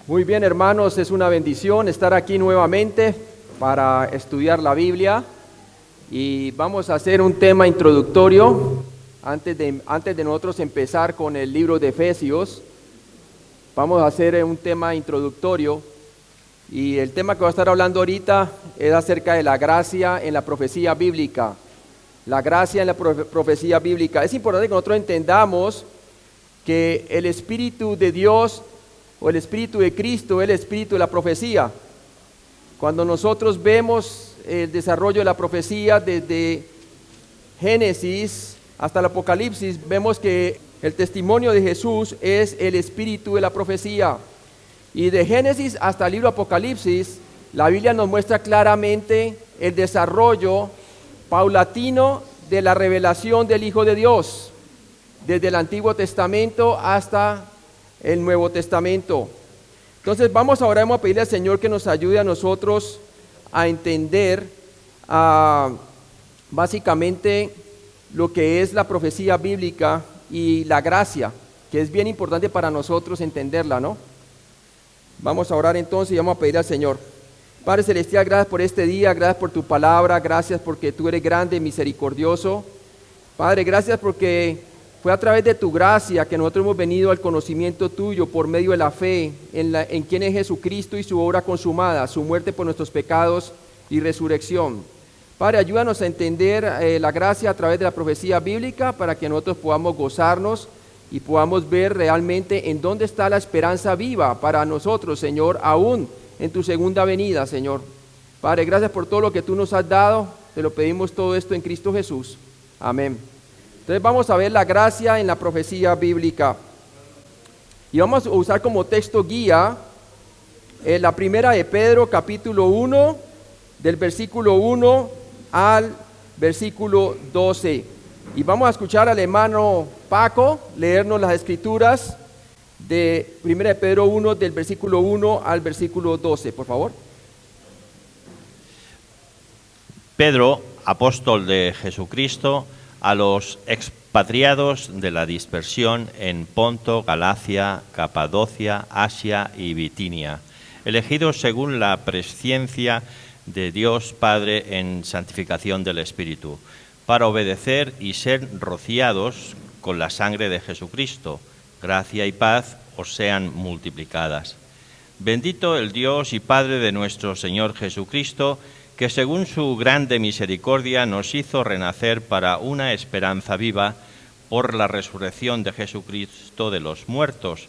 Muy bien, hermanos, es una bendición estar aquí nuevamente para estudiar la Biblia y vamos a hacer un tema introductorio antes de nosotros empezar con el libro de Efesios. Vamos a hacer un tema introductorio y el tema que voy a estar hablando ahorita es acerca de la gracia en la profecía bíblica. La gracia en la profecía bíblica. Es importante que nosotros entendamos que el Espíritu de Dios o el Espíritu de Cristo es el Espíritu de la profecía. Cuando nosotros vemos el desarrollo de la profecía desde Génesis hasta el Apocalipsis, vemos que el testimonio de Jesús es el Espíritu de la profecía. Y de Génesis hasta el libro Apocalipsis, la Biblia nos muestra claramente el desarrollo paulatino de la revelación del Hijo de Dios, desde el Antiguo Testamento hasta el Nuevo Testamento. Entonces vamos ahora a pedirle al Señor que nos ayude a nosotros a entender básicamente lo que es la profecía bíblica y la gracia, que es bien importante para nosotros entenderla, ¿no? Vamos a orar entonces y vamos a pedir al Señor. Padre Celestial, gracias por este día, gracias por tu palabra, gracias porque tú eres grande y misericordioso. Padre, gracias porque fue a través de tu gracia que nosotros hemos venido al conocimiento tuyo por medio de la fe en quién es Jesucristo y su obra consumada, su muerte por nuestros pecados y resurrección. Padre, ayúdanos a entender la gracia a través de la profecía bíblica para que nosotros podamos gozarnos y podamos ver realmente en dónde está la esperanza viva para nosotros, Señor, aún en tu segunda venida, Señor. Padre, gracias por todo lo que tú nos has dado. Te lo pedimos todo esto en Cristo Jesús. Amén. Entonces vamos a ver la gracia en la profecía bíblica. Y vamos a usar como texto guía la primera de Pedro, capítulo 1, del versículo 1 al versículo 12. Y vamos a escuchar al hermano Paco leernos las escrituras de primera de Pedro 1, del versículo 1 al versículo 12, por favor. Pedro, apóstol de Jesucristo, a los expatriados de la dispersión en Ponto, Galacia, Capadocia, Asia y Bitinia, elegidos según la presciencia de Dios Padre en santificación del Espíritu, para obedecer y ser rociados con la sangre de Jesucristo. Gracia y paz os sean multiplicadas. Bendito el Dios y Padre de nuestro Señor Jesucristo, que según su grande misericordia nos hizo renacer para una esperanza viva por la resurrección de Jesucristo de los muertos,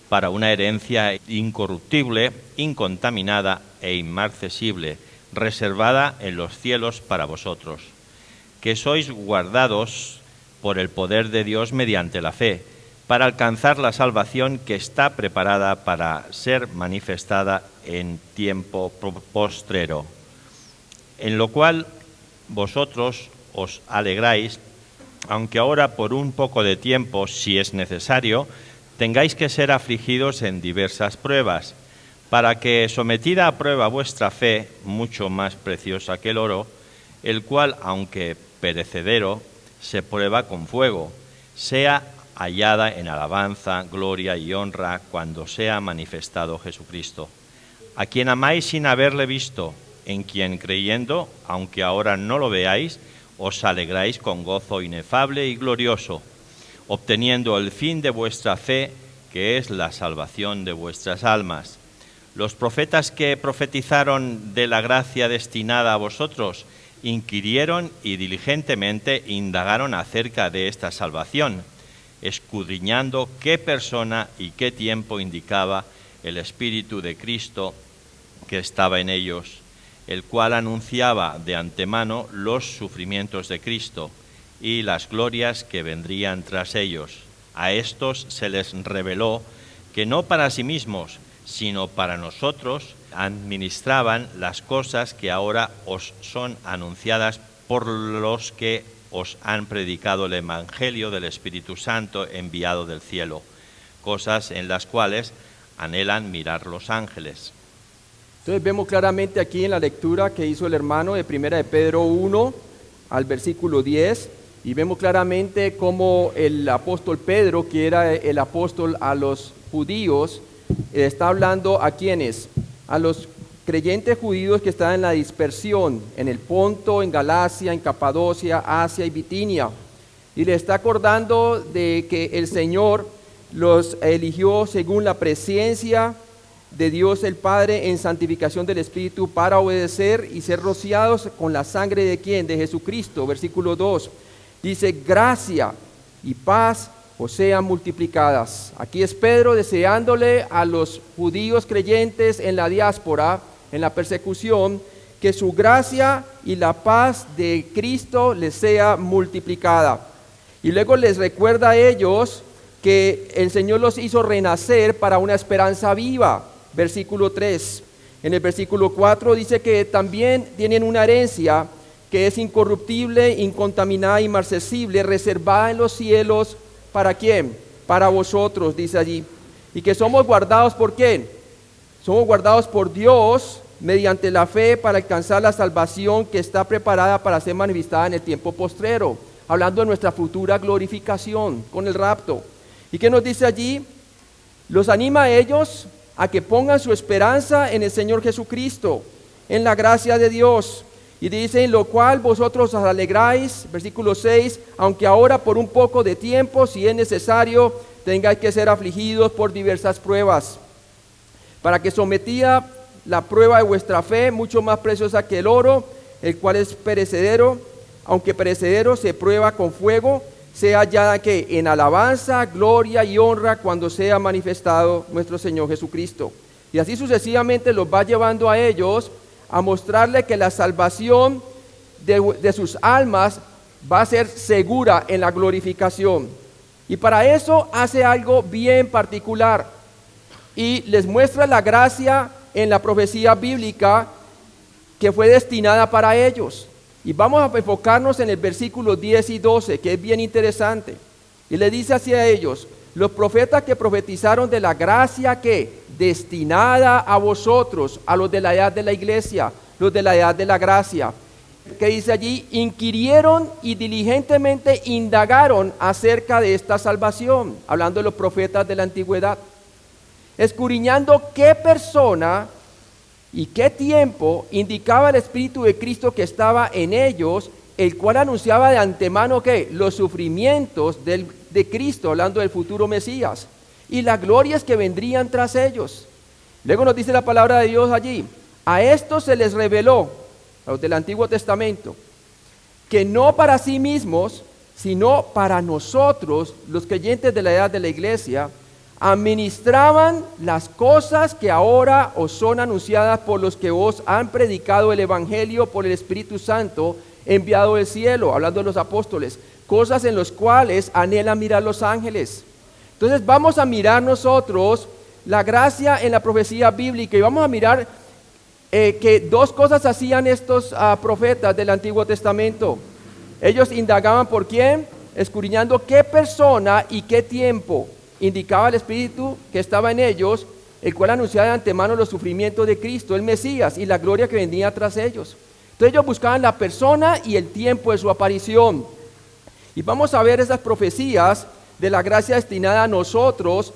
para una herencia incorruptible, incontaminada e inmarcesible, reservada en los cielos para vosotros, que sois guardados por el poder de Dios mediante la fe, para alcanzar la salvación que está preparada para ser manifestada en tiempo postrero, en lo cual vosotros os alegráis, aunque ahora por un poco de tiempo, si es necesario, tengáis que ser afligidos en diversas pruebas, para que, sometida a prueba vuestra fe, mucho más preciosa que el oro, el cual, aunque perecedero, se prueba con fuego, sea hallada en alabanza, gloria y honra cuando sea manifestado Jesucristo, a quien amáis sin haberle visto, en quien creyendo, aunque ahora no lo veáis, os alegráis con gozo inefable y glorioso, obteniendo el fin de vuestra fe, que es la salvación de vuestras almas. Los profetas que profetizaron de la gracia destinada a vosotros inquirieron y diligentemente indagaron acerca de esta salvación, escudriñando qué persona y qué tiempo indicaba el Espíritu de Cristo que estaba en ellos, el cual anunciaba de antemano los sufrimientos de Cristo y las glorias que vendrían tras ellos. A estos se les reveló que no para sí mismos, sino para nosotros, administraban las cosas que ahora os son anunciadas por los que os han predicado el Evangelio del Espíritu Santo enviado del cielo, cosas en las cuales anhelan mirar los ángeles. Entonces vemos claramente aquí en la lectura que hizo el hermano de primera de Pedro 1 al versículo 10, y vemos claramente cómo el apóstol Pedro, que era el apóstol a los judíos, está hablando a quienes, a los creyentes judíos que están en la dispersión, en el Ponto, en Galacia, en Capadocia, Asia y Bitinia. Y le está acordando de que el Señor los eligió según la presencia de Dios el Padre en santificación del Espíritu para obedecer y ser rociados con la sangre de ¿quién? De Jesucristo. Versículo 2. Dice, gracia y paz os sean multiplicadas. Aquí es Pedro deseándole a los judíos creyentes en la diáspora, en la persecución, que su gracia y la paz de Cristo les sea multiplicada. Y luego les recuerda a ellos que el Señor los hizo renacer para una esperanza viva. Versículo 3. En el versículo 4 dice que también tienen una herencia que es incorruptible, incontaminada, inmarcesible, reservada en los cielos. ¿Para quién? Para vosotros, dice allí. Y que somos guardados ¿por quién? Somos guardados por Dios mediante la fe para alcanzar la salvación que está preparada para ser manifestada en el tiempo postrero. Hablando de nuestra futura glorificación con el rapto. ¿Y qué nos dice allí? Los anima a ellos a que pongan su esperanza en el Señor Jesucristo, en la gracia de Dios. Y dice, en lo cual vosotros os alegráis, versículo 6, aunque ahora por un poco de tiempo, si es necesario, tengáis que ser afligidos por diversas pruebas, para que sometida la prueba de vuestra fe, mucho más preciosa que el oro, el cual es perecedero, aunque perecedero se prueba con fuego, sea hallada que en alabanza, gloria y honra cuando sea manifestado nuestro Señor Jesucristo. Y así sucesivamente los va llevando a ellos a mostrarle que la salvación de sus almas va a ser segura en la glorificación. Y para eso hace algo bien particular y les muestra la gracia en la profecía bíblica que fue destinada para ellos. Y vamos a enfocarnos en el versículo 10 y 12, que es bien interesante. Y le dice así a ellos, los profetas que profetizaron de la gracia que destinada a vosotros, a los de la edad de la iglesia, los de la edad de la gracia, que dice allí, inquirieron y diligentemente indagaron acerca de esta salvación, hablando de los profetas de la antigüedad, escudriñando qué persona y qué tiempo indicaba el Espíritu de Cristo que estaba en ellos, el cual anunciaba de antemano que los sufrimientos de Cristo, hablando del futuro Mesías, y las glorias que vendrían tras ellos. Luego nos dice la palabra de Dios allí, a estos se les reveló, a los del Antiguo Testamento, que no para sí mismos, sino para nosotros, los creyentes de la edad de la iglesia, administraban las cosas que ahora os son anunciadas por los que os han predicado el Evangelio por el Espíritu Santo enviado del cielo, hablando de los apóstoles, cosas en las cuales anhelan mirar los ángeles. Entonces vamos a mirar nosotros la gracia en la profecía bíblica y vamos a mirar que dos cosas hacían estos profetas del Antiguo Testamento. Ellos indagaban por quién, escudriñando qué persona y qué tiempo indicaba el Espíritu que estaba en ellos, el cual anunciaba de antemano los sufrimientos de Cristo, el Mesías, y la gloria que vendría tras ellos. Entonces ellos buscaban la persona y el tiempo de su aparición. Y vamos a ver esas profecías de la gracia destinada a nosotros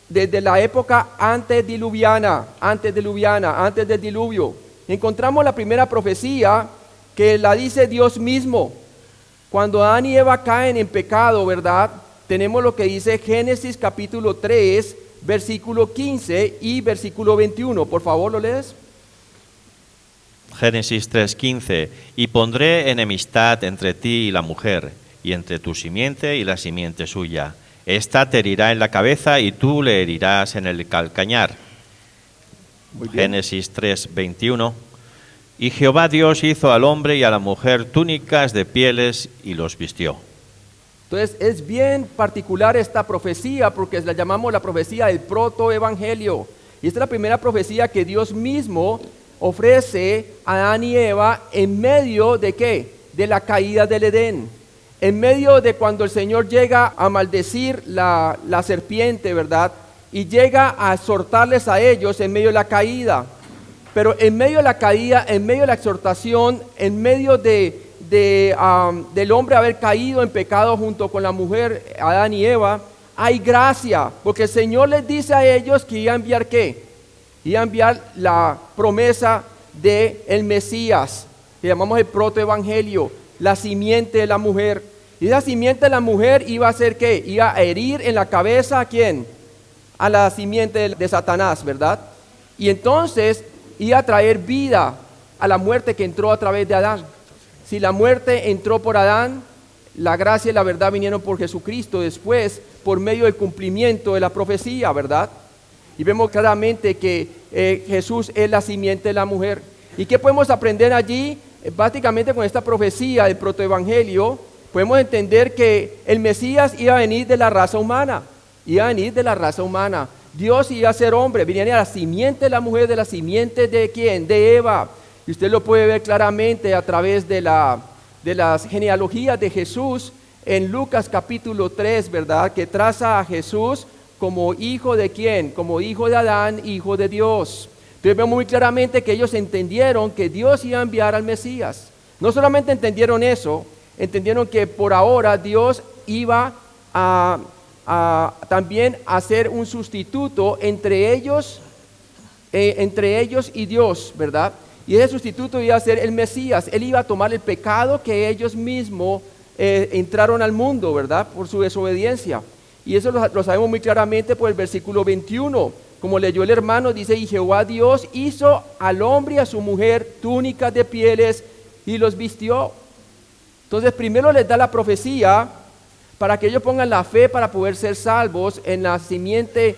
desde la época antediluviana, antes del diluvio. Encontramos la primera profecía que la dice Dios mismo. Cuando Adán y Eva caen en pecado, ¿verdad? Tenemos lo que dice Génesis capítulo 3, versículo 15 y versículo 21. Por favor, ¿lo lees? Génesis 3:15. Y pondré enemistad entre ti y la mujer, y entre tu simiente y la simiente suya. Esta te herirá en la cabeza y tú le herirás en el calcañar. Génesis 3:21. Y Jehová Dios hizo al hombre y a la mujer túnicas de pieles y los vistió. Entonces es bien particular esta profecía porque la llamamos la profecía del protoevangelio. Y esta es la primera profecía que Dios mismo ofrece a Adán y Eva en medio de ¿qué? De la caída del Edén. En medio de cuando el Señor llega a maldecir la serpiente, ¿verdad? Y llega a exhortarles a ellos en medio de la caída. Pero en medio de la caída, en medio de la exhortación, en medio del hombre haber caído en pecado junto con la mujer, Adán y Eva, hay gracia, porque el Señor les dice a ellos que iba a enviar ¿qué? Iba a enviar la promesa del Mesías, que llamamos el protoevangelio, la simiente de la mujer. Y esa simiente de la mujer iba a hacer ¿qué? Iba a herir en la cabeza ¿a quién? A la simiente de Satanás, ¿verdad? Y entonces iba a traer vida a la muerte que entró a través de Adán. Si la muerte entró por Adán, la gracia y la verdad vinieron por Jesucristo después, por medio del cumplimiento de la profecía, ¿verdad? Y vemos claramente que Jesús es la simiente de la mujer. ¿Y qué podemos aprender allí? Básicamente con esta profecía del protoevangelio, podemos entender que el Mesías iba a venir de la raza humana. Iba a venir de la raza humana. Dios iba a ser hombre, venía de la simiente de la mujer, de la simiente de ¿quién? De Eva. Y usted lo puede ver claramente a través de las genealogías de Jesús en Lucas capítulo 3, ¿verdad? Que traza a Jesús como hijo de ¿quién? Como hijo de Adán, hijo de Dios. Entonces vemos muy claramente que ellos entendieron que Dios iba a enviar al Mesías. No solamente entendieron eso, entendieron que por ahora Dios iba a también hacer un sustituto entre ellos y Dios, ¿verdad? Y ese sustituto iba a ser el Mesías. Él iba a tomar el pecado que ellos mismos entraron al mundo, ¿verdad? Por su desobediencia. Y eso lo sabemos muy claramente por el versículo 21. Como leyó el hermano, dice, y Jehová Dios hizo al hombre y a su mujer túnicas de pieles y los vistió. Entonces primero les da la profecía para que ellos pongan la fe para poder ser salvos en la simiente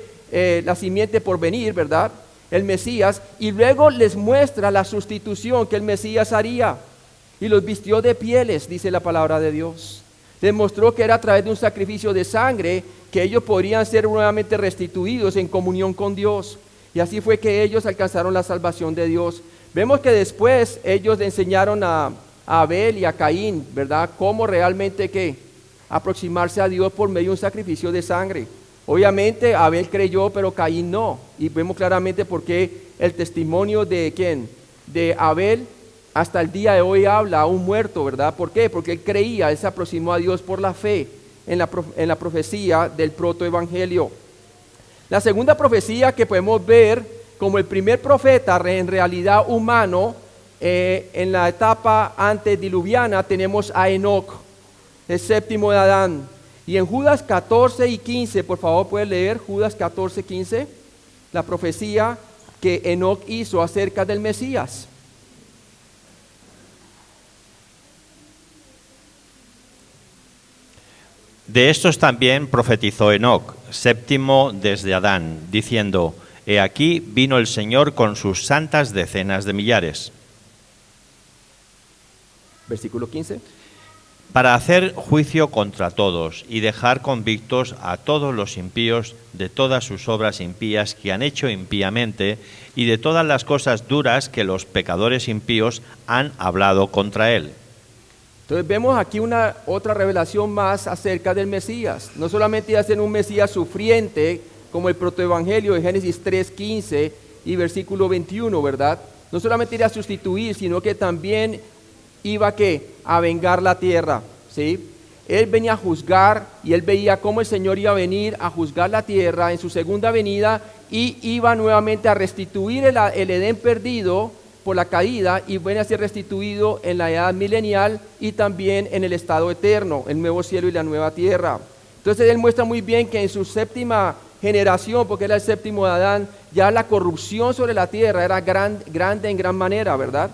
por venir, ¿verdad? El Mesías, y luego les muestra la sustitución que el Mesías haría, y los vistió de pieles, dice la palabra de Dios. Les mostró que era a través de un sacrificio de sangre que ellos podrían ser nuevamente restituidos en comunión con Dios, y así fue que ellos alcanzaron la salvación de Dios. Vemos que después ellos le enseñaron a Abel y a Caín, ¿verdad? Cómo realmente ¿qué? Aproximarse a Dios por medio de un sacrificio de sangre. Obviamente Abel creyó, pero Caín no. Y vemos claramente por qué el testimonio de ¿quién? De Abel hasta el día de hoy habla a un muerto, ¿verdad? ¿Por qué? Porque él creía, él se aproximó a Dios por la fe en la profecía del protoevangelio. La segunda profecía que podemos ver como el primer profeta en realidad humano en la etapa antediluviana tenemos a Enoc, el séptimo de Adán. Y en Judas 14 y 15, por favor, puede leer Judas 14, 15, la profecía que Enoc hizo acerca del Mesías. De estos también profetizó Enoc, séptimo desde Adán, diciendo, he aquí vino el Señor con sus santas decenas de millares. Versículo 15. Para hacer juicio contra todos y dejar convictos a todos los impíos de todas sus obras impías que han hecho impíamente y de todas las cosas duras que los pecadores impíos han hablado contra él. Entonces vemos aquí otra revelación más acerca del Mesías. No solamente iba a ser un Mesías sufriente, como el protoevangelio de Génesis 3:15 y versículo 21, ¿verdad? No solamente iba a sustituir, sino que también iba a vengar la tierra, ¿sí? Él venía a juzgar y él veía cómo el Señor iba a venir a juzgar la tierra en su segunda venida y iba nuevamente a restituir el Edén perdido por la caída y viene a ser restituido en la edad milenial y también en el estado eterno, el nuevo cielo y la nueva tierra. Entonces él muestra muy bien que en su séptima generación, porque era el séptimo de Adán, ya la corrupción sobre la tierra era grande en gran manera, ¿verdad?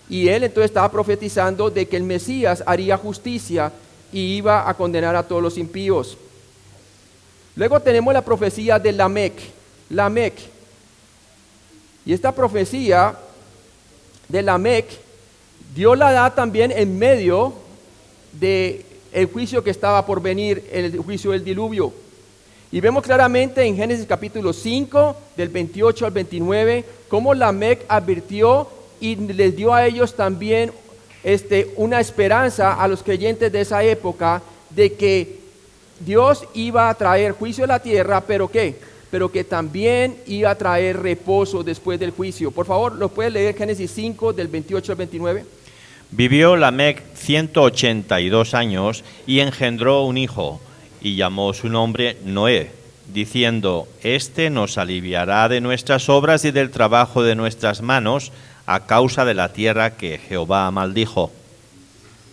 Y él entonces estaba profetizando de que el Mesías haría justicia y iba a condenar a todos los impíos. Luego tenemos la profecía de Lamec. Y esta profecía de Lamec, Dios la da también en medio del juicio que estaba por venir, el juicio del diluvio. Y vemos claramente en Génesis capítulo 5, del 28 al 29, cómo Lamec advirtió y les dio a ellos también una esperanza a los creyentes de esa época de que Dios iba a traer juicio a la tierra, pero que también iba a traer reposo después del juicio. Por favor, ¿lo puede leer Génesis 5 del 28 al 29? Vivió Lamec 182 años y engendró un hijo, y llamó su nombre Noé, diciendo: Este nos aliviará de nuestras obras y del trabajo de nuestras manos, a causa de la tierra que Jehová maldijo.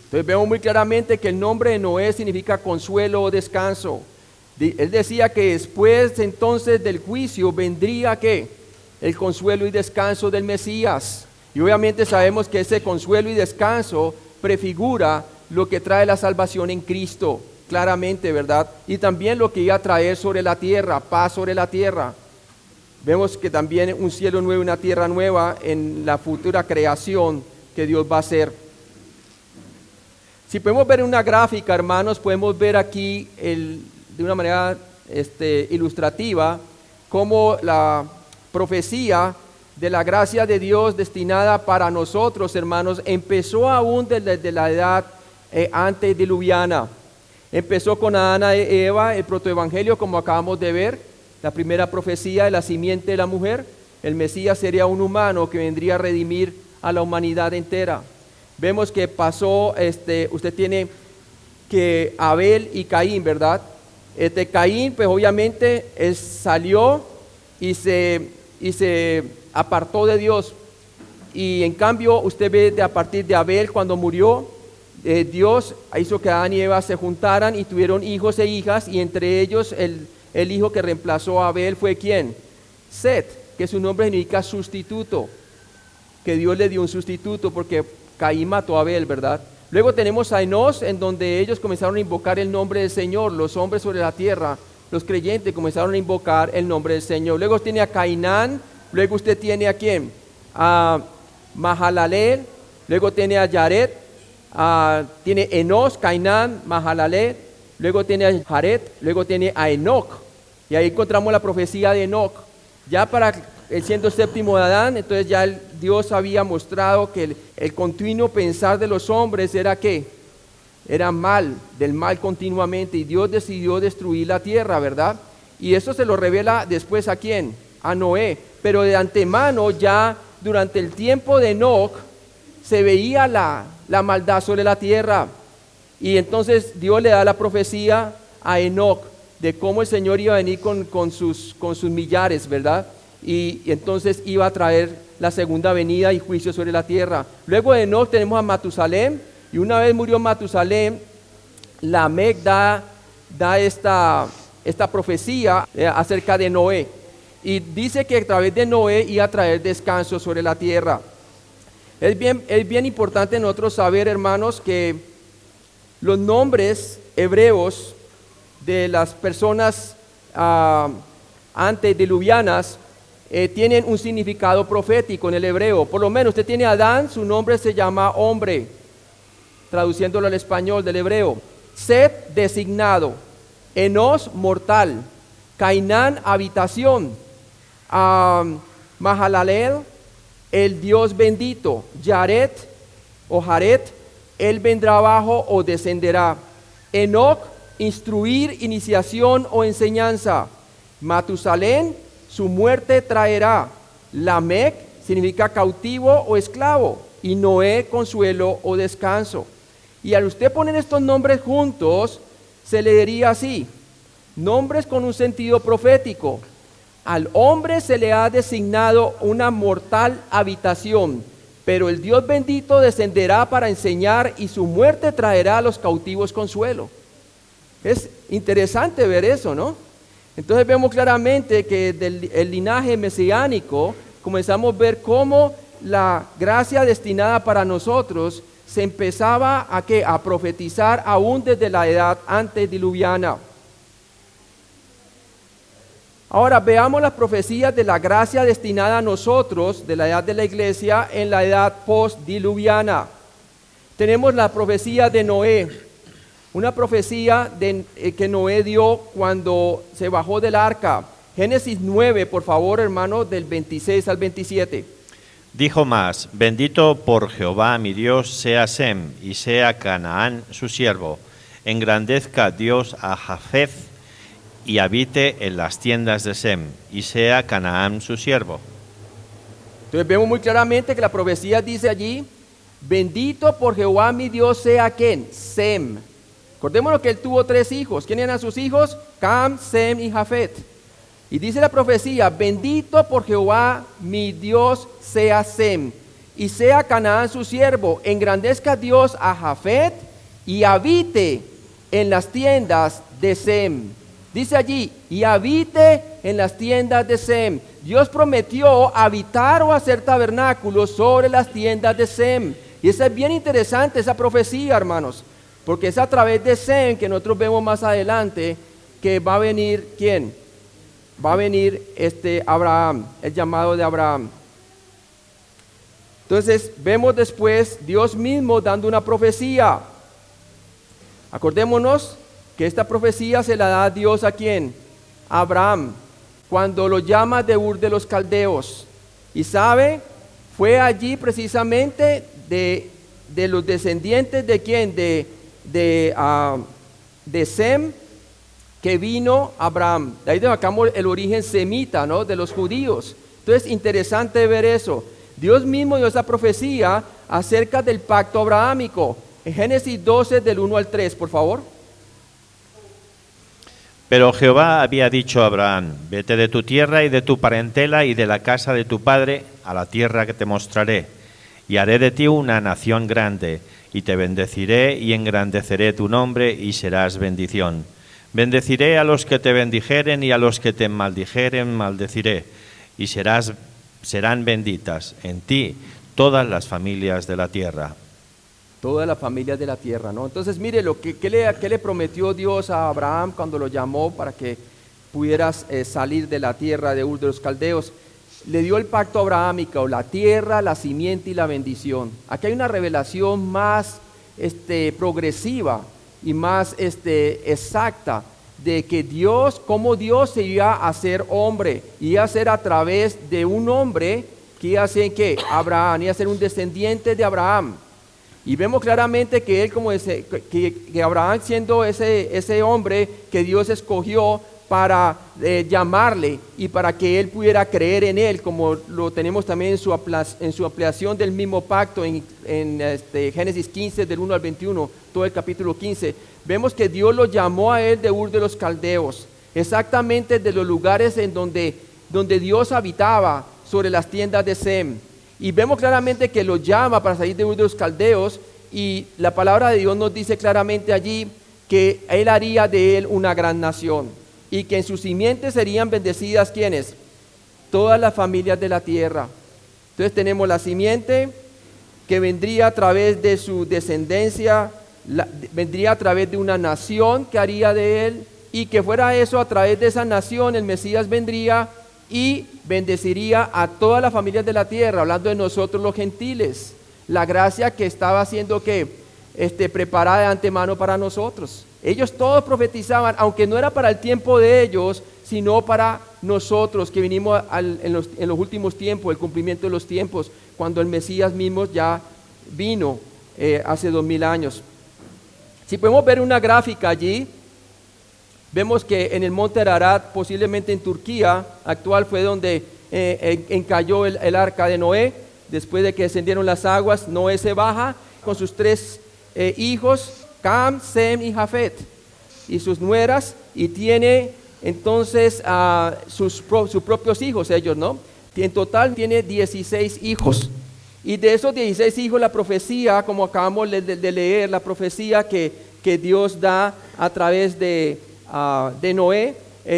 Entonces vemos muy claramente que el nombre de Noé significa consuelo o descanso. Él decía que después entonces del juicio vendría ¿qué? El consuelo y descanso del Mesías. Y obviamente sabemos que ese consuelo y descanso prefigura lo que trae la salvación en Cristo, claramente, ¿verdad? Y también lo que iba a traer sobre la tierra, paz sobre la tierra. Vemos que también un cielo nuevo y una tierra nueva en la futura creación que Dios va a hacer. Si podemos ver una gráfica, hermanos, podemos ver aquí de una manera ilustrativa cómo la profecía de la gracia de Dios destinada para nosotros, hermanos, empezó aún desde la edad antediluviana. Empezó con Adán y Eva, el protoevangelio, como acabamos de ver, la primera profecía de la simiente de la mujer. El Mesías sería un humano que vendría a redimir a la humanidad entera. Vemos que pasó, usted tiene que Abel y Caín, ¿verdad? Caín, pues obviamente, salió y se apartó de Dios. Y en cambio, usted ve a partir de Abel, cuando murió, Dios hizo que Adán y Eva se juntaran y tuvieron hijos e hijas, y entre ellos el hijo que reemplazó a Abel fue ¿quién? Set, que su nombre significa sustituto, que Dios le dio un sustituto porque Caín mató a Abel, ¿verdad? Luego tenemos a Enós, en donde ellos comenzaron a invocar el nombre del Señor, los hombres sobre la tierra, los creyentes comenzaron a invocar el nombre del Señor. Luego tiene a Cainán, luego usted tiene a ¿quién? A Mahalalel, luego tiene a Yared, tiene Enós, Cainán, Mahalalel, luego tiene a Jared, luego tiene a Enoc, y ahí encontramos la profecía de Enoc. Ya para el 107º de Adán, entonces ya Dios había mostrado que el continuo pensar de los hombres era ¿qué? Era mal, del mal continuamente, y Dios decidió destruir la tierra, ¿verdad? Y eso se lo revela después ¿a quién? A Noé. Pero de antemano, ya durante el tiempo de Enoc, se veía la maldad sobre la tierra. Y entonces Dios le da la profecía a Enoc de cómo el Señor iba a venir con sus millares, ¿verdad? Y entonces iba a traer la segunda venida y juicio sobre la tierra. Luego de Enoc tenemos a Matusalén, y una vez murió Matusalén, Lamec da esta profecía acerca de Noé, y dice que a través de Noé iba a traer descanso sobre la tierra. Es bien importante nosotros saber, hermanos, que los nombres hebreos de las personas antediluvianas tienen un significado profético en el hebreo. Por lo menos usted tiene a Adán, su nombre se llama hombre, traduciéndolo al español del hebreo. Set, designado. Enós, mortal. Cainán, habitación. Mahalalel, el Dios bendito. Yared o Jared, él vendrá abajo o descenderá. Enoc, instruir, iniciación o enseñanza. Matusalén, su muerte traerá. Lamec significa cautivo o esclavo, y Noé, consuelo o descanso. Y al usted poner estos nombres juntos, se leería así: nombres con un sentido profético. Al hombre se le ha designado una mortal habitación, pero el Dios bendito descenderá para enseñar, y su muerte traerá a los cautivos consuelo. Es interesante ver eso, ¿no? Entonces vemos claramente que del linaje mesiánico comenzamos a ver cómo la gracia destinada para nosotros se empezaba a profetizar aún desde la edad antediluviana. Ahora veamos las profecías de la gracia destinada a nosotros de la edad de la iglesia en la edad postdiluviana. Tenemos la profecía de Noé, una profecía que Noé dio cuando se bajó del arca. Génesis 9, por favor, hermano, del 26 al 27. Dijo más: bendito por Jehová mi Dios sea Sem, y sea Canaán su siervo. Engrandezca Dios a Jafet, y habite en las tiendas de Sem, y sea Canaán su siervo. Entonces vemos muy claramente que la profecía dice allí: bendito por Jehová mi Dios sea ¿quién? Sem. Acordémonos que él tuvo 3 hijos. ¿Quiénes eran sus hijos? Cam, Sem y Jafet. Y dice la profecía, bendito por Jehová mi Dios sea Sem, y sea Canaán su siervo, engrandezca Dios a Jafet, y habite en las tiendas de Sem. Dice allí, y habite en las tiendas de Sem. Dios prometió habitar o hacer tabernáculos sobre las tiendas de Sem. Y eso es bien interesante, esa profecía, hermanos, porque es a través de Sem que nosotros vemos más adelante que va a venir, ¿quién? Va a venir Abraham, el llamado de Abraham. Entonces vemos después Dios mismo dando una profecía. Acordémonos que esta profecía se la da Dios ¿a quién? A Abraham, cuando lo llama de Ur de los Caldeos. Y sabe, fue allí precisamente de los descendientes de quién, de Sem, que vino Abraham. De ahí sacamos el origen semita, ¿no? De los judíos. Entonces, interesante ver eso. Dios mismo dio esa profecía acerca del pacto abrahámico. En Génesis 12, del 1 al 3, por favor. Pero Jehová había dicho a Abraham, vete de tu tierra y de tu parentela y de la casa de tu padre a la tierra que te mostraré, y haré de ti una nación grande, y te bendeciré y engrandeceré tu nombre y serás bendición. Bendeciré a los que te bendijeren y a los que te maldijeren maldeciré, y serán benditas en ti todas las familias de la tierra. Todas las familias de la tierra, ¿no? Entonces, mire, ¿qué le prometió Dios a Abraham cuando lo llamó para que pudieras salir de la tierra de Ur de los Caldeos? Le dio el pacto abrahámico, la tierra, la simiente y la bendición. Aquí hay una revelación más progresiva y más exacta de que Dios, cómo Dios se iba a hacer hombre, iba a ser a través de un hombre que iba a ser ¿qué? Abraham, iba a ser un descendiente de Abraham. Y vemos claramente que él que Abraham, siendo ese hombre que Dios escogió para llamarle y para que él pudiera creer en él, como lo tenemos también en su ampliación del mismo pacto en Génesis 15 del 1 al 21, todo el capítulo 15, vemos que Dios lo llamó a él de Ur de los Caldeos, exactamente de los lugares en donde Dios habitaba, sobre las tiendas de Sem. Y vemos claramente que lo llama para salir de Ur de los Caldeos, y la palabra de Dios nos dice claramente allí que él haría de él una gran nación, y que en sus simientes serían bendecidas, ¿quiénes? Todas las familias de la tierra. Entonces tenemos la simiente que vendría a través de su descendencia, vendría a través de una nación que haría de él, y que fuera eso, a través de esa nación el Mesías vendría y bendeciría a todas las familias de la tierra, hablando de nosotros los gentiles, la gracia que estaba siendo preparada de antemano para nosotros. Ellos todos profetizaban, aunque no era para el tiempo de ellos, sino para nosotros que vinimos en los últimos tiempos, el cumplimiento de los tiempos, cuando el Mesías mismo ya vino hace 2000 años. Si podemos ver una gráfica allí, vemos que en el monte Ararat, posiblemente en Turquía actual, fue donde encalló el arca de Noé. Después de que descendieron las aguas, Noé se baja con sus 3 hijos, Cam, Sem y Jafet, y sus nueras, y tiene entonces sus propios hijos ellos, ¿no? En total tiene 16 hijos. Y de esos 16 hijos, la profecía, como acabamos de leer, la profecía que Dios da a través de Noé,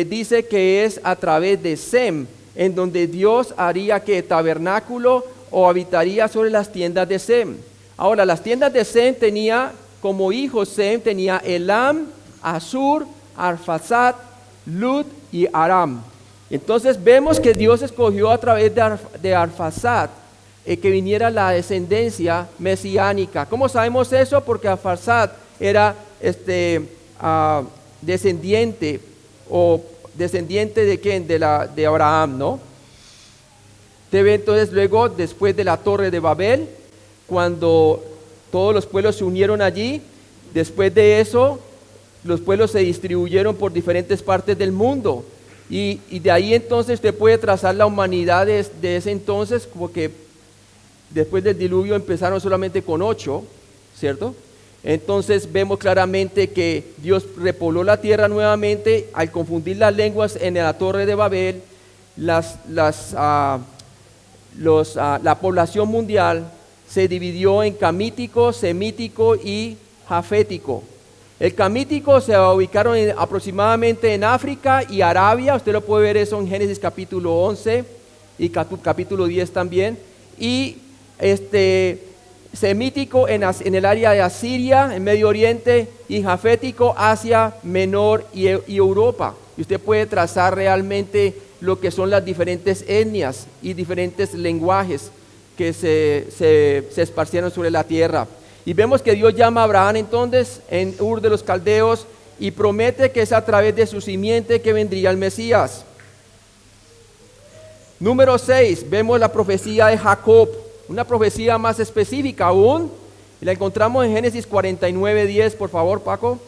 dice que es a través de Sem, en donde Dios haría que tabernáculo o habitaría sobre las tiendas de Sem. Ahora, las tiendas de Sem tenía como hijos, Sem tenía Elam, Asur, Arfaxad, Lud y Aram. Entonces vemos que Dios escogió a través de Arfaxad que viniera la descendencia mesiánica. ¿Cómo sabemos eso? Porque Arfaxad era descendiente de quién, de Abraham, ¿no? Entonces luego, después de la torre de Babel, cuando todos los pueblos se unieron allí, después de eso los pueblos se distribuyeron por diferentes partes del mundo, y de ahí entonces usted puede trazar la humanidad de ese entonces, porque después del diluvio empezaron solamente con 8, ¿cierto? Entonces vemos claramente que Dios repobló la tierra nuevamente al confundir las lenguas en la torre de Babel. La población mundial se dividió en camítico, semítico y jafético. El camítico se ubicaron aproximadamente en África y Arabia. Usted lo puede ver eso en Génesis capítulo 11 y capítulo 10 también. Y semítico en el área de Asiria, en Medio Oriente, y jafético Asia Menor y Europa. Y usted puede trazar realmente lo que son las diferentes etnias y diferentes lenguajes que se esparcieron sobre la tierra. Y vemos que Dios llama a Abraham entonces en Ur de los Caldeos y promete que es a través de su simiente que vendría el Mesías. Número 6, vemos la profecía de Jacob, una profecía más específica aún. La encontramos en Génesis 49:10, por favor, Paco.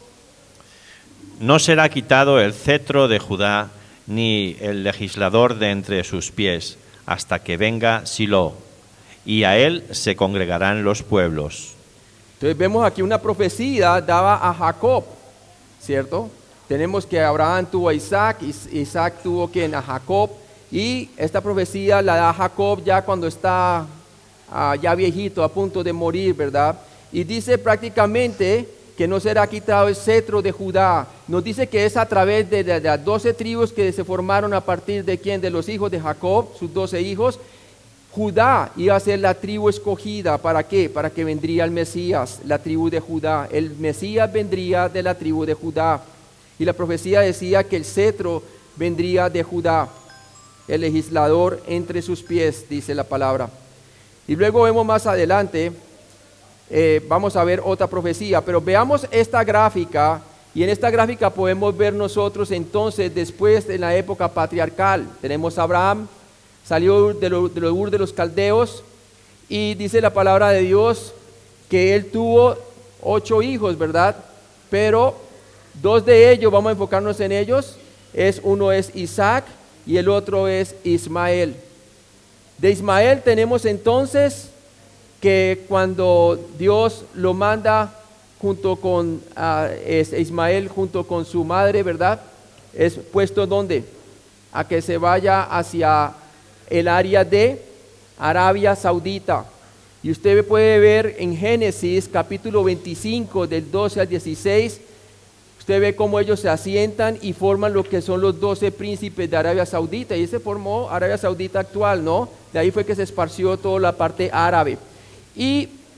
No será quitado el cetro de Judá, ni el legislador de entre sus pies, hasta que venga Silo, y a él se congregarán los pueblos. Entonces vemos aquí una profecía dada a Jacob, ¿cierto? Tenemos que Abraham tuvo a Isaac, Isaac tuvo a Jacob, y esta profecía la da Jacob ya cuando está ya viejito, a punto de morir, ¿verdad? Y dice prácticamente que no será quitado el cetro de Judá. Nos dice que es a través de las 12 tribus que se formaron a partir de ¿quién? De los hijos de Jacob, sus 12 hijos. Judá iba a ser la tribu escogida. ¿Para qué? Para que vendría el Mesías, la tribu de Judá. El Mesías vendría de la tribu de Judá. Y la profecía decía que el cetro vendría de Judá, el legislador entre sus pies, dice la palabra. Y luego vemos más adelante, vamos a ver otra profecía, pero veamos esta gráfica, y en esta gráfica podemos ver nosotros entonces después de la época patriarcal. Tenemos a Abraham, salió de Ur de los Caldeos, y dice la palabra de Dios que él tuvo 8 hijos, ¿verdad? Pero 2 de ellos, vamos a enfocarnos en ellos, uno es Isaac y el otro es Ismael. De Ismael tenemos entonces que cuando Dios lo manda junto con Ismael, junto con su madre, ¿verdad? Es puesto ¿dónde? A que se vaya hacia el área de Arabia Saudita. Y usted puede ver en Génesis capítulo 25 del 12 al 16, usted ve cómo ellos se asientan y forman lo que son los 12 príncipes de Arabia Saudita, y se formó Arabia Saudita actual, ¿no? De ahí fue que se esparció toda la parte árabe.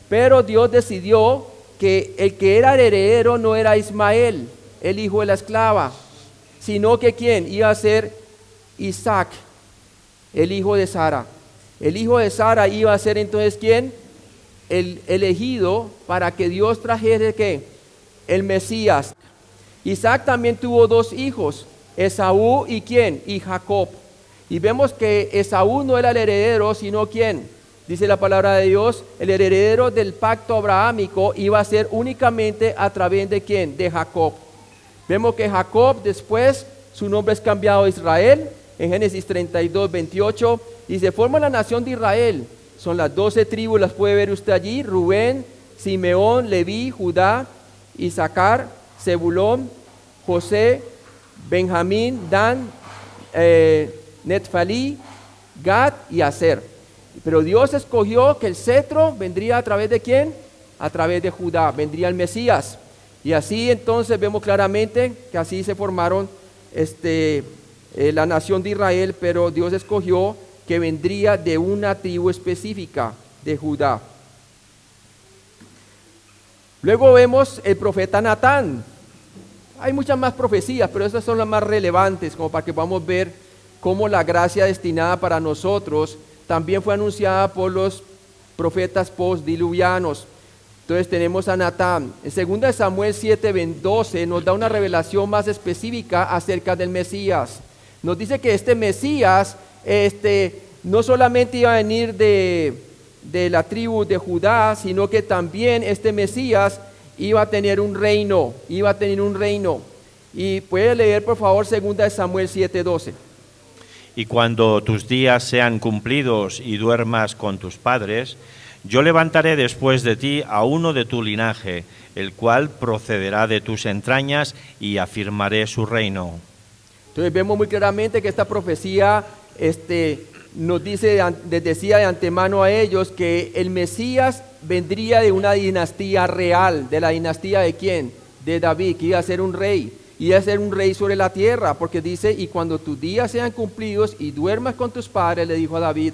Pero Dios decidió que el que era el heredero no era Ismael, el hijo de la esclava, sino que ¿quién? Iba a ser Isaac, el hijo de Sara. El hijo de Sara iba a ser entonces ¿quién? El elegido para que Dios trajera ¿qué? El Mesías. Isaac también tuvo 2 hijos, Esaú y ¿quién? Y Jacob. Y vemos que Esaú no era el heredero, sino ¿quién? Dice la palabra de Dios, el heredero del pacto abrahámico iba a ser únicamente a través de ¿quién? De Jacob. Vemos que Jacob después, su nombre es cambiado a Israel, en Génesis 32:28, y se forma la nación de Israel. Son las 12 tribus, las puede ver usted allí: Rubén, Simeón, Leví, Judá, Isaacar, Zebulón, José, Benjamín, Dan, Netfalí, Gad y Aser. Pero Dios escogió que el cetro vendría a través de ¿quién? A través de Judá, vendría el Mesías. Y así entonces vemos claramente que así se formaron la nación de Israel, pero Dios escogió que vendría de una tribu específica de Judá. Luego vemos el profeta Natán. Hay muchas más profecías, pero estas son las más relevantes, como para que podamos ver cómo la gracia destinada para nosotros también fue anunciada por los profetas postdiluvianos. Entonces tenemos a Natán. En 2 Samuel 7:12 nos da una revelación más específica acerca del Mesías. Nos dice que este Mesías no solamente iba a venir de la tribu de Judá, sino que también este Mesías iba a tener un reino, Y puede leer por favor 2 Samuel 7:12. Y cuando tus días sean cumplidos y duermas con tus padres, Yo levantaré después de ti a uno de tu linaje, el cual procederá de tus entrañas, y afirmaré su reino. Entonces vemos muy claramente que esta profecía nos dice, les decía de antemano a ellos que el Mesías vendría de una dinastía real. ¿De la dinastía de quién? De David, que iba a ser un rey. Iba a ser un rey sobre la tierra, porque dice, y cuando tus días sean cumplidos y duermas con tus padres, le dijo a David,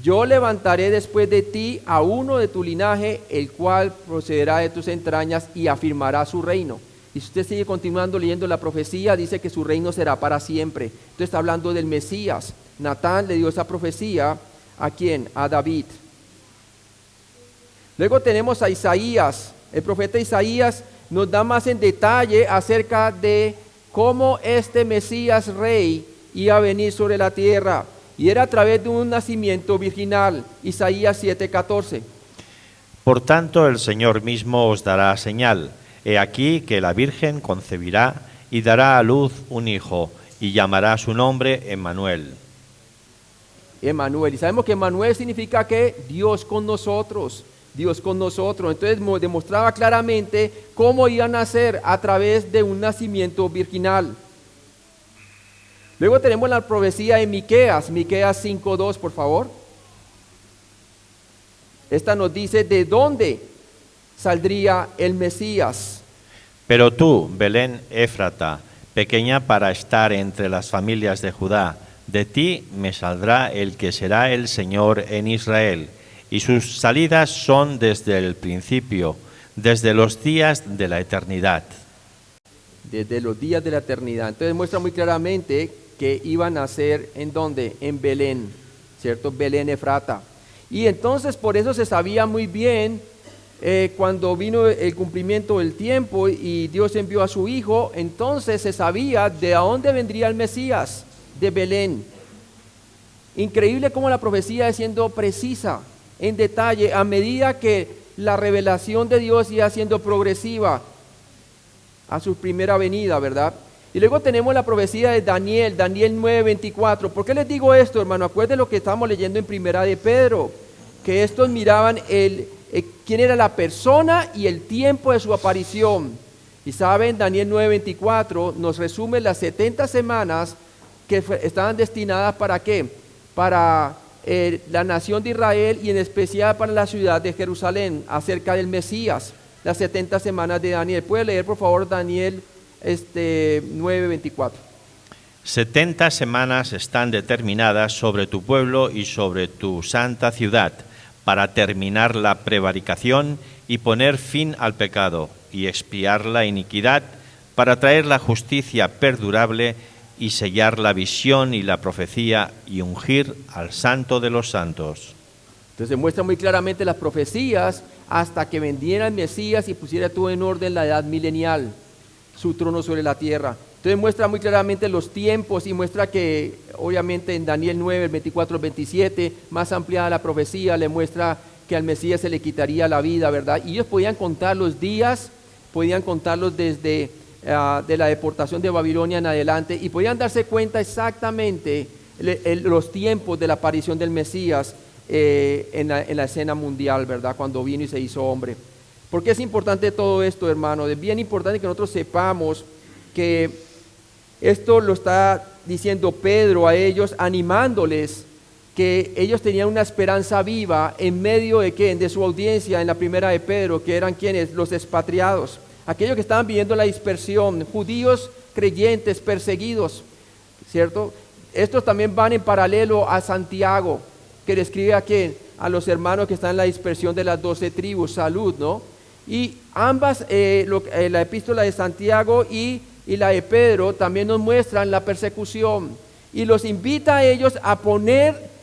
yo levantaré después de ti a uno de tu linaje, el cual procederá de tus entrañas y afirmará su reino. Y si usted sigue continuando leyendo la profecía, dice que su reino será para siempre. Entonces está hablando del Mesías. Natán le dio esa profecía, ¿a quién? A David. Luego tenemos a Isaías. El profeta Isaías nos da más en detalle acerca de cómo este Mesías rey iba a venir sobre la tierra. Y era a través de un nacimiento virginal. Isaías 7:14. Por tanto, el Señor mismo os dará señal. He aquí que la Virgen concebirá y dará a luz un hijo, y llamará su nombre Emmanuel. Emmanuel. Y sabemos que Emmanuel significa que Dios con nosotros. Dios con nosotros. Entonces demostraba claramente cómo iba a nacer a través de un nacimiento virginal. Luego tenemos la profecía de Miqueas 5:2, por favor. Esta nos dice de dónde saldría el Mesías. Pero tú, Belén Éfrata, pequeña para estar entre las familias de Judá, de ti me saldrá el que será el Señor en Israel, y sus salidas son desde el principio, desde los días de la eternidad. Desde los días de la eternidad. Entonces muestra muy claramente que iba a nacer ¿en dónde? En Belén, ¿cierto? Belén Efrata. Y entonces por eso se sabía muy bien cuando vino el cumplimiento del tiempo y Dios envió a su hijo, entonces se sabía de dónde vendría el Mesías, de Belén. Increíble cómo la profecía es siendo precisa, en detalle, a medida que la revelación de Dios iba siendo progresiva a su primera venida, ¿verdad? Y luego tenemos la profecía de Daniel 9:24. ¿Por qué les digo esto, hermano? Acuérdense lo que estamos leyendo en Primera de Pedro, que estos miraban quién era la persona y el tiempo de su aparición. Y saben, Daniel 9:24 nos resume las 70 semanas que estaban destinadas ¿para qué? Para la nación de Israel y en especial para la ciudad de Jerusalén, acerca del Mesías, las 70 semanas de Daniel. ¿Puede leer, por favor, Daniel 9:24? 70 semanas están determinadas sobre tu pueblo y sobre tu santa ciudad, para terminar la prevaricación y poner fin al pecado, y expiar la iniquidad, para traer la justicia perdurable, y sellar la visión y la profecía, y ungir al Santo de los santos. Entonces muestra muy claramente las profecías hasta que vendiera el Mesías y pusiera todo en orden la edad milenial, su trono sobre la tierra. Entonces muestra muy claramente los tiempos y muestra que obviamente en Daniel 9, el 24 al 27, más ampliada la profecía, le muestra que al Mesías se le quitaría la vida, ¿verdad? Y ellos podían contar los días, podían contarlos desde de la deportación de Babilonia en adelante y podían darse cuenta exactamente los tiempos de la aparición del Mesías en la escena mundial, ¿verdad? Cuando vino y se hizo hombre. ¿Por qué es importante todo esto, hermano? Es bien importante que nosotros sepamos que esto lo está diciendo Pedro a ellos, animándoles que ellos tenían una esperanza viva en medio de ¿quién? De su audiencia en la primera de Pedro, que eran ¿quiénes? Los expatriados, aquellos que estaban viviendo la dispersión, judíos creyentes, perseguidos, ¿cierto? Estos también van en paralelo a Santiago, que describe a ¿quién? A los hermanos que están en la dispersión de las 12 tribus, salud, ¿no? Y ambas, la epístola de Santiago y la de Pedro también nos muestran la persecución y los invita a ellos a poner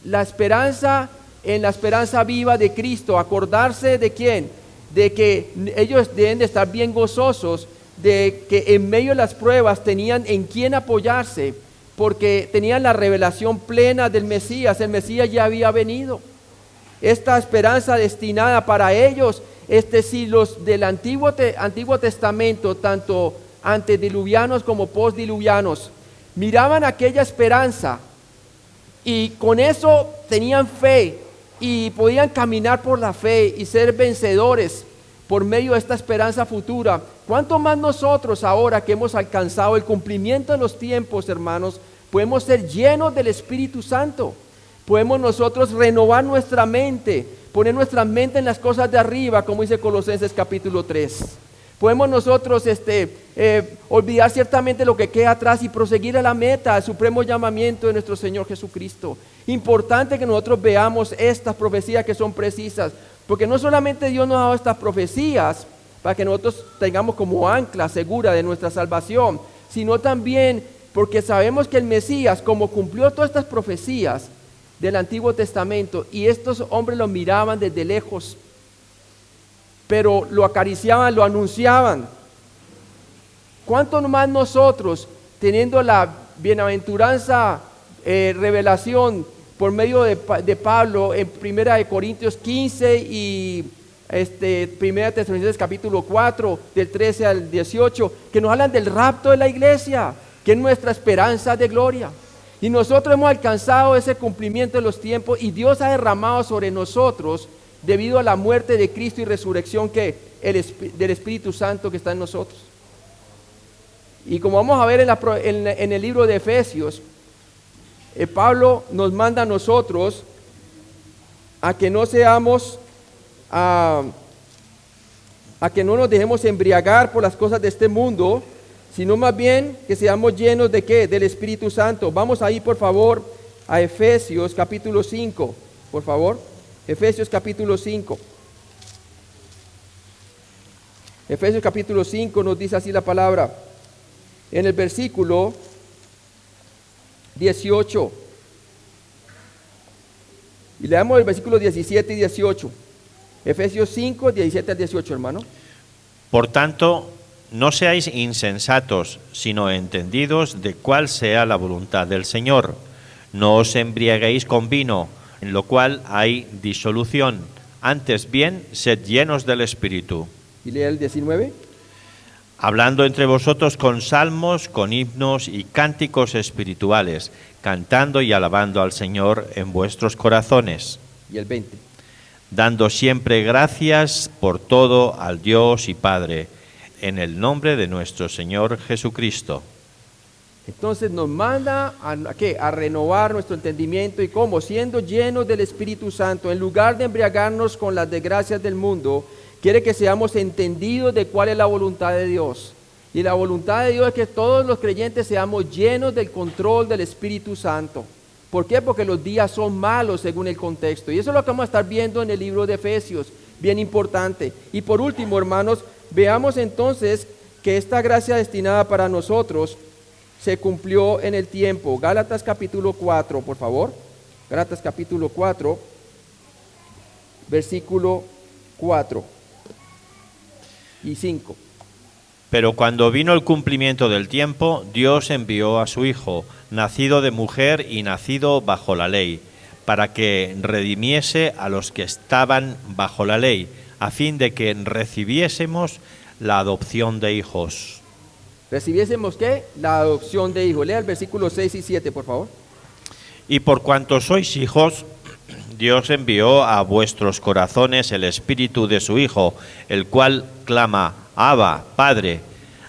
la esperanza en la esperanza viva de Cristo, acordarse de quién, de que ellos deben de estar bien gozosos, de que en medio de las pruebas tenían en quién apoyarse, porque tenían la revelación plena del Mesías, el Mesías ya había venido. Esta esperanza destinada para ellos, si los del Antiguo Testamento, tanto antediluvianos como postdiluvianos, miraban aquella esperanza y con eso tenían fe y podían caminar por la fe y ser vencedores por medio de esta esperanza futura, ¿cuánto más nosotros ahora que hemos alcanzado el cumplimiento de los tiempos, hermanos, podemos ser llenos del Espíritu Santo? Podemos nosotros renovar nuestra mente, poner nuestra mente en las cosas de arriba, como dice Colosenses capítulo 3. Podemos nosotros olvidar ciertamente lo que queda atrás y proseguir a la meta, al supremo llamamiento de nuestro Señor Jesucristo. Importante que nosotros veamos estas profecías que son precisas, porque no solamente Dios nos ha dado estas profecías para que nosotros tengamos como ancla segura de nuestra salvación, sino también porque sabemos que el Mesías, como cumplió todas estas profecías del Antiguo Testamento, y estos hombres lo miraban desde lejos, pero lo acariciaban, lo anunciaban. ¿Cuánto más nosotros, teniendo la bienaventuranza revelación por medio de Pablo en 1 Corintios 15 y 1 Tesalonicenses capítulo 4, del 13 al 18, que nos hablan del rapto de la iglesia, que es nuestra esperanza de gloria? Y nosotros hemos alcanzado ese cumplimiento de los tiempos y Dios ha derramado sobre nosotros, debido a la muerte de Cristo y resurrección del Espíritu Santo que está en nosotros. Y como vamos a ver en el libro de Efesios, Pablo nos manda a nosotros a que no seamos, a que no nos dejemos embriagar por las cosas de este mundo, sino más bien que seamos llenos ¿de qué? Del Espíritu Santo. Vamos ahí por favor a Efesios capítulo 5, por favor. Efesios capítulo 5. Efesios capítulo 5 nos dice así la palabra. En el versículo 18. Y leamos el versículo 17 y 18. Efesios 5, 17 al 18, hermano. Por tanto, no seáis insensatos, sino entendidos de cuál sea la voluntad del Señor. No os embriaguéis con vino, en lo cual hay disolución. Antes bien, sed llenos del Espíritu. Y lea el 19. Hablando entre vosotros con salmos, con himnos y cánticos espirituales, cantando y alabando al Señor en vuestros corazones. Y el 20. Dando siempre gracias por todo al Dios y Padre, en el nombre de nuestro Señor Jesucristo. Entonces nos manda a renovar nuestro entendimiento. ¿Y cómo? Siendo llenos del Espíritu Santo, en lugar de embriagarnos con las desgracias del mundo, quiere que seamos entendidos de cuál es la voluntad de Dios. Y la voluntad de Dios es que todos los creyentes seamos llenos del control del Espíritu Santo. ¿Por qué? Porque los días son malos según el contexto. Y eso es lo que vamos a estar viendo en el libro de Efesios, bien importante. Y por último, hermanos, veamos entonces que esta gracia destinada para nosotros se cumplió en el tiempo. Gálatas capítulo 4, por favor. Gálatas capítulo 4, versículo 4 y 5. Pero cuando vino el cumplimiento del tiempo, Dios envió a su Hijo, nacido de mujer y nacido bajo la ley, para que redimiese a los que estaban bajo la ley, a fin de que recibiésemos la adopción de hijos. ¿Recibiésemos qué? La adopción de hijos. Lea el versículo 6 y 7, por favor. Y por cuanto sois hijos, Dios envió a vuestros corazones el Espíritu de su Hijo, el cual clama, Abba, Padre.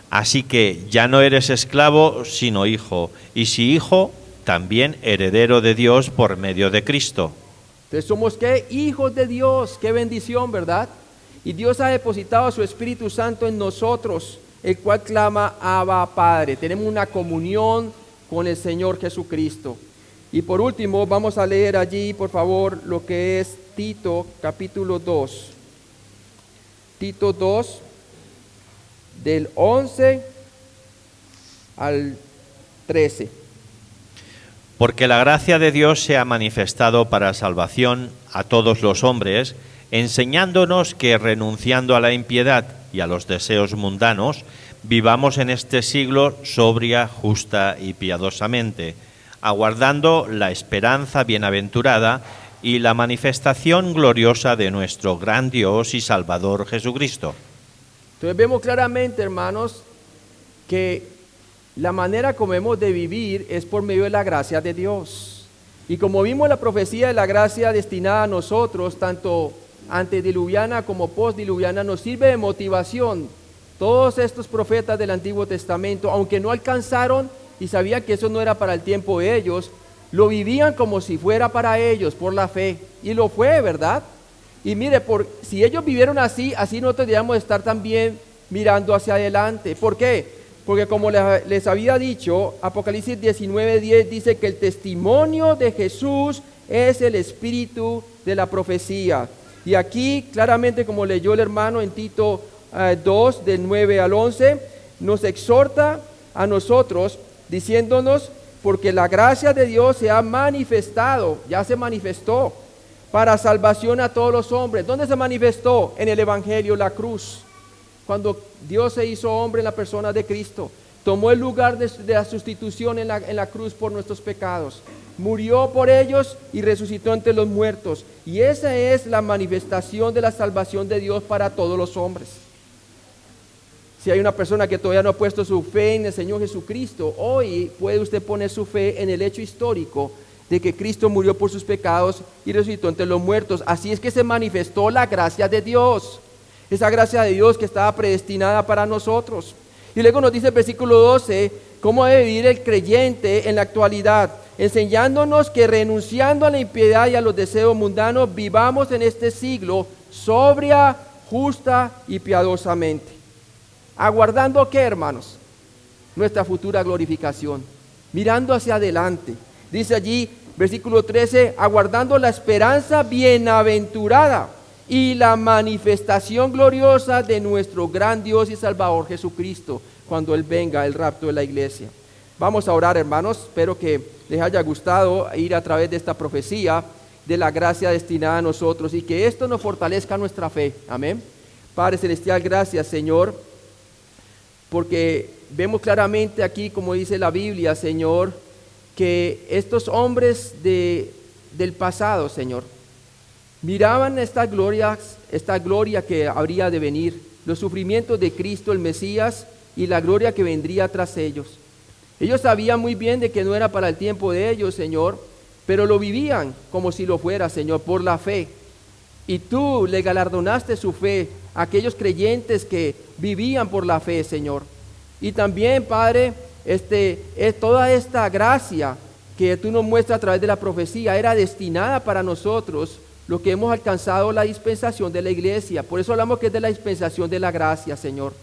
Así que ya no eres esclavo, sino hijo, y si hijo, también heredero de Dios por medio de Cristo. Entonces somos ¿qué? Hijos de Dios. Qué bendición, ¿verdad? Y Dios ha depositado su Espíritu Santo en nosotros, el cual clama, Abba, Padre. Tenemos una comunión con el Señor Jesucristo. Y por último, vamos a leer allí, por favor, lo que es Tito, capítulo 2. Tito 2, del 11 al 13. Porque la gracia de Dios se ha manifestado para salvación a todos los hombres, enseñándonos que renunciando a la impiedad y a los deseos mundanos, vivamos en este siglo sobria, justa y piadosamente, aguardando la esperanza bienaventurada y la manifestación gloriosa de nuestro gran Dios y Salvador Jesucristo. Entonces vemos claramente, hermanos, que la manera como hemos de vivir es por medio de la gracia de Dios. Y como vimos, la profecía de la gracia destinada a nosotros, tanto antediluviana como postdiluviana, nos sirve de motivación. Todos estos profetas del Antiguo Testamento, aunque no alcanzaron y sabían que eso no era para el tiempo de ellos, lo vivían como si fuera para ellos, por la fe. Y lo fue, ¿verdad? Y mire, si ellos vivieron así, así nosotros debemos estar también mirando hacia adelante. ¿Por qué? Porque como les había dicho, Apocalipsis 19:10 dice que el testimonio de Jesús es el espíritu de la profecía. Y aquí claramente, como leyó el hermano en Tito 2, del 9 al 11, nos exhorta a nosotros diciéndonos, porque la gracia de Dios se ha manifestado, ya se manifestó, para salvación a todos los hombres. ¿Dónde se manifestó? En el Evangelio, la cruz. Cuando Dios se hizo hombre en la persona de Cristo, tomó el lugar de la sustitución en la cruz por nuestros pecados, murió por ellos y resucitó entre los muertos. Y esa es la manifestación de la salvación de Dios para todos los hombres. Si hay una persona que todavía no ha puesto su fe en el Señor Jesucristo, hoy puede usted poner su fe en el hecho histórico de que Cristo murió por sus pecados y resucitó entre los muertos. Así es que se manifestó la gracia de Dios, esa gracia de Dios que estaba predestinada para nosotros. Y luego nos dice el versículo 12, cómo debe vivir el creyente en la actualidad, enseñándonos que renunciando a la impiedad y a los deseos mundanos, vivamos en este siglo sobria, justa y piadosamente. ¿Aguardando qué, hermanos? Nuestra futura glorificación, mirando hacia adelante. Dice allí, versículo 13, aguardando la esperanza bienaventurada y la manifestación gloriosa de nuestro gran Dios y Salvador Jesucristo, cuando Él venga, el rapto de la iglesia. Vamos a orar, hermanos. Espero que les haya gustado ir a través de esta profecía de la gracia destinada a nosotros y que esto nos fortalezca nuestra fe. Amén. Padre Celestial, gracias, Señor, porque vemos claramente aquí, como dice la Biblia, Señor, que estos hombres del pasado, Señor, miraban esta gloria que habría de venir, los sufrimientos de Cristo, el Mesías, y la gloria que vendría tras ellos. Ellos sabían muy bien de que no era para el tiempo de ellos, Señor, pero lo vivían como si lo fuera, Señor, por la fe. Y tú le galardonaste su fe a aquellos creyentes que vivían por la fe, Señor. Y también, Padre, toda esta gracia que tú nos muestras a través de la profecía era destinada para nosotros, lo que hemos alcanzado la dispensación de la iglesia. Por eso hablamos que es de la dispensación de la gracia, Señor.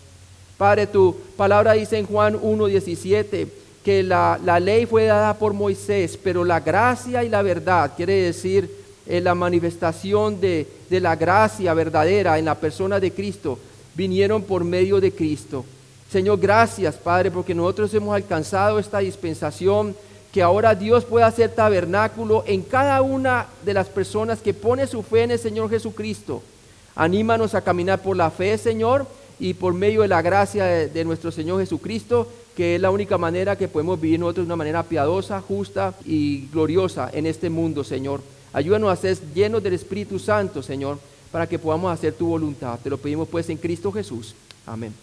Padre, tu palabra dice en Juan 1:17 que la ley fue dada por Moisés, pero la gracia y la verdad, quiere decir la manifestación de la gracia verdadera en la persona de Cristo, vinieron por medio de Cristo. Señor, gracias, Padre, porque nosotros hemos alcanzado esta dispensación, que ahora Dios pueda hacer tabernáculo en cada una de las personas que pone su fe en el Señor Jesucristo. Anímanos a caminar por la fe, Señor, y por medio de la gracia de nuestro Señor Jesucristo, que es la única manera que podemos vivir nosotros de una manera piadosa, justa y gloriosa en este mundo, Señor. Ayúdanos a ser llenos del Espíritu Santo, Señor, para que podamos hacer tu voluntad. Te lo pedimos pues en Cristo Jesús. Amén.